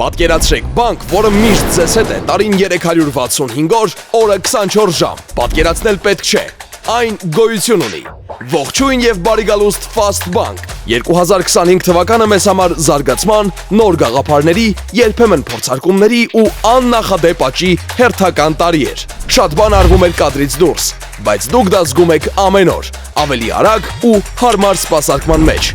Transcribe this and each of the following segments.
Պատկերացրեք բանկ, որը միշտ ձեզ հետ է տարին 365 օր, օրը 24 ժամ։ Պատկերացնել պետք չէ։ Այն գոյություն ունի։ Ողջույն եւ բարի գալուստ Fast Bank։ 2025 թվականը մեզ համար զարգացման, նոր գաղափարների, երբեմն փորձարկումների ու աննախադեպ աճի հերթական տարի էր։ Շատ բան արվում էր կադրից դուրս, բայց դուք դա զգում եք ամեն օր, ավելի արագ ու հարմար սպասարկման մեջ։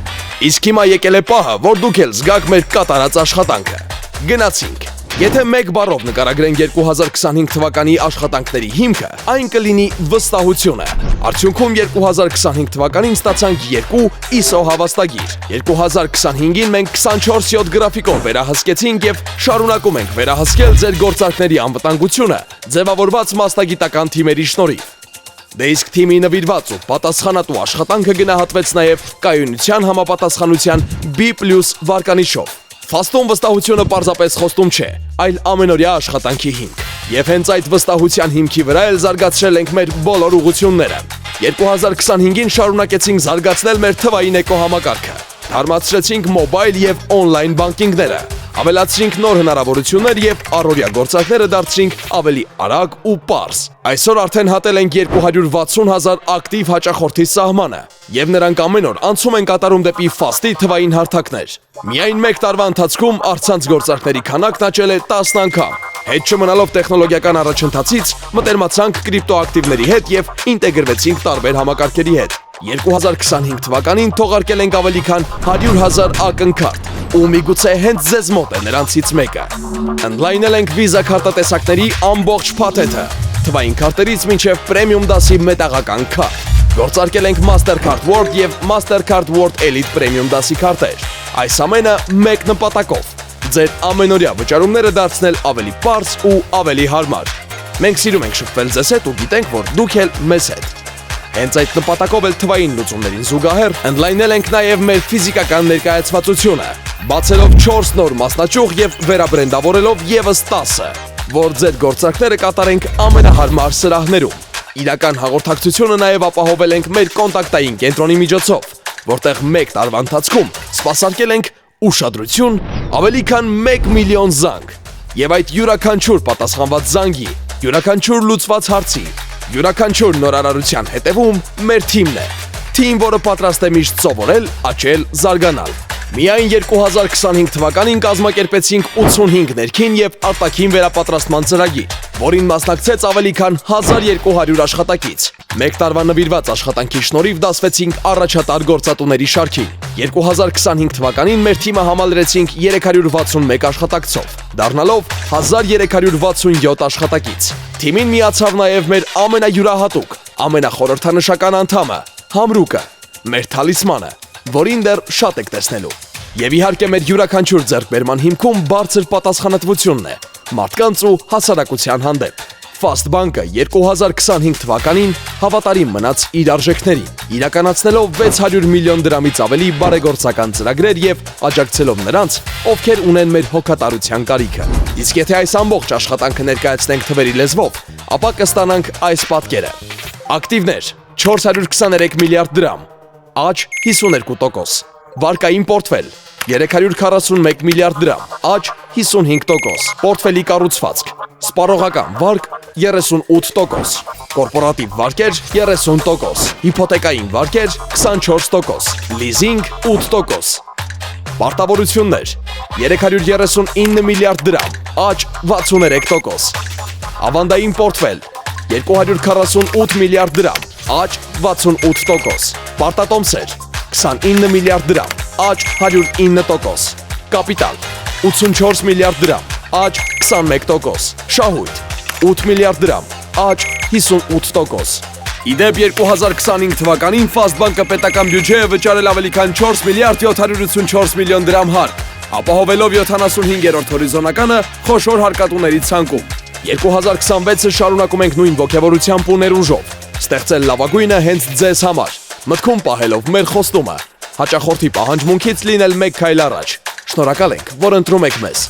Իսկ հիմա եկել է պահը, որ դուք էլ զգաք մեր կատարած աշխատանքը։ Գնացինք։ Եթե մեկ բառով նկարագրենք 2025 թվականի աշխատանքների հիմքը, այն կլինի վստահությունը։ Արդյունքում 2025 թվականին ստացանք 2 ISO հավաստագիր։ 2025-ին մենք 24/7 գրաֆիկով վերահսկեցինք եւ շարունակում ենք վերահսկել ձեր գործարքների անվտանգությունը ձևավորված մասնագիտական թիմերի շնորհիվ։ Դե իսկ թիմի նվիրված ու պատասխանատու աշխատանքը գնահատվեց նաև կայունության համապատասխանության B+ վարկանիշով։ Ֆաստում վստահությունը պարզապես խոստում չէ, այլ ամենօրյա աշխատանքի հիմք։ Եվ հենց այդ վստահության հիմքի վրա էլ զարգացրել ենք մեր բոլոր ուղղությունները։ 2025-ին շարունակեցինք զարգացնել մեր թվային էկոհամակարգը։ Թարմացրեցինք մոբայլ եւ օնլայն բանկինգները, ավելացրինք նոր հնարավորություններ եւ առօրյա գործարքները դարձրինք ավելի արագ ու պարզ։ Այսօր արդեն հատել ենք 260,000 ակտիվ հաճախորդի սահմանը եւ նրանք ամեն օր անցում են կատարում դեպի Fast-ի թվային հարթակներ։ Միայն մեկ տարվա ընթացքում առցանց գործարքների քանակն աճել է 10 անգամ։ Հետ չմնալով տեխնոլոգիական առաջընթացից, մտերմացանք կրիպտոակտիվների հետ եւ ինտեգրվեցինք տարբեր համակարգերի հետ։ 2025 թվականին թողարկել ենք ավելի քան 100,000 ակնքարտ, ու միգուցե հենց ձեզ մոտ է նրանցից մեկը։ Ընդլայնել ենք Visa քարտատեսակների ամբողջ փաթեթը, թվային քարտերից մինչև պրեմիում դասի մետաղական քարտ։ Գործարկել ենք Mastercard World եւ Mastercard World Elite Premium դասի քարտեր։ Այս ամենը մեկ նպատակով՝ ձեր ամենօրյա վճարումները դարձնել ավելի պարզ ու ավելի հարմար։ Մենք սիրում ենք շփվել ձեզ հետ ու գիտենք, որ դուք էլ մեզ հետ։ Հենց այդ նպատակով էլ թվային լուծումներին զուգահեռ ընդլայնել ենք նաև մեր ֆիզիկական ներկայացվածությունը, բացելով 4 նոր մասնաճյուղ եւ վերաբրենդավորելով եւս 10-ը, որ ձեր գործարքները կատարենք ամենահարմար սրահներում։ Իրական հաղորդակցությունը նաև ապահովել ենք մեր կոնտակտային կենտրոնի միջոցով, որտեղ մեկ տարվա ընթացքում սպասարկել ենք ուշադրություն ավելի քան 1 միլիոն զանգ։ Եվ այդ յուրաքանչյուր պատասխանված զանգի, յուրաքանչյուր լուծված հարցի, յուրաքանչյուր նորարարության հետևում մեր թիմն է։ Թիմ, որը պատրաստ է միշտ սովորել, աճել, զարգանալ։ Միայն 2025 թվականին կազմակերպեցինք 85 ներքին եւ արտաքին վերապատրաստման ծրագիր, որին մասնակցեց ավելի քան 1200 աշխատակից։ Մեկ տարվա նվիրված աշխատանքի շնորհիվ դասվեցինք առաջատար գործատուների շարքին։ 2025 թվականին մեր թիմը համալրեցինք 361 աշխատակցով, դառնալով 1367 աշխատակից։ Թիմին միացավ նաև մեր ամենայուրահատուկ, ամենախորհրդանշական անդամը՝ Համրուկը, մեր թալիսմանը, որին դեռ շատ եք տեսնելու։ Եվ իհարկե մեր յուրաքանչյուր ձեռքբերման հիմքում բարձր պատասխանատվությունն է մարդկանց ու հասարակության հանդեպ։ Fast Bank-ը 2025 թվականին հավատարիմ մնաց իր արժեքներին, իրականացնելով 600 միլիոն դրամից ավելի բարեգործական ծրագրեր եւ աջակցելով նրանց, ովքեր ունեն մեր հոգատարության կարիքը։ Իսկ եթե այս ամբողջ աշխատանքը ներկայացնենք թվերի լեզվով, ապա կստանանք այս պատկերը։ Ակտիվներ՝ 423 միլիարդ դրամ, աճ 52%, վարկային պորտֆել 341 միլիարդ դրամ, աճ 55%, պորտֆելի կառուցվածք, սպառողական վարկ 38%, կորպորատիվ վարկեր 30%, հիփոթեկային վարկեր 24%, լիզինգ 8%, պարտավորություններ 339 միլիարդ դրամ, աճ 63%, ավանդային պորտֆել 248 միլիարդ դրամ, աճ 68%, պարտատոմսեր 29 միլիարդ դրամ, աճ 109%, կապիտալ 84 միլիարդ դրամ, աճ 21%, շահույթ 8 միլիարդ դրամ, աճ 58%։ Իդեպ 2025 թվականին Fast Bank-ը պետական բյուջեը վճարել ավելի քան 4 միլիարդ 784 միլիոն դրամ հարկ, ապահովելով 75-րդ հորիզոնականը խոշոր հարկատուների ցանկում։ 2026-ը շարունակում ենք նույն ոգևորությամբ ու ներուժով, ստեղծել լավագույնը հենց ձեզ համար, մտքում պահելով մեր խոստումը՝ հաճախորդի պահանջմունքից լինել մեկ քայլ առաջ։ Շնորհակալ ենք, որ ընտրում եք մեզ։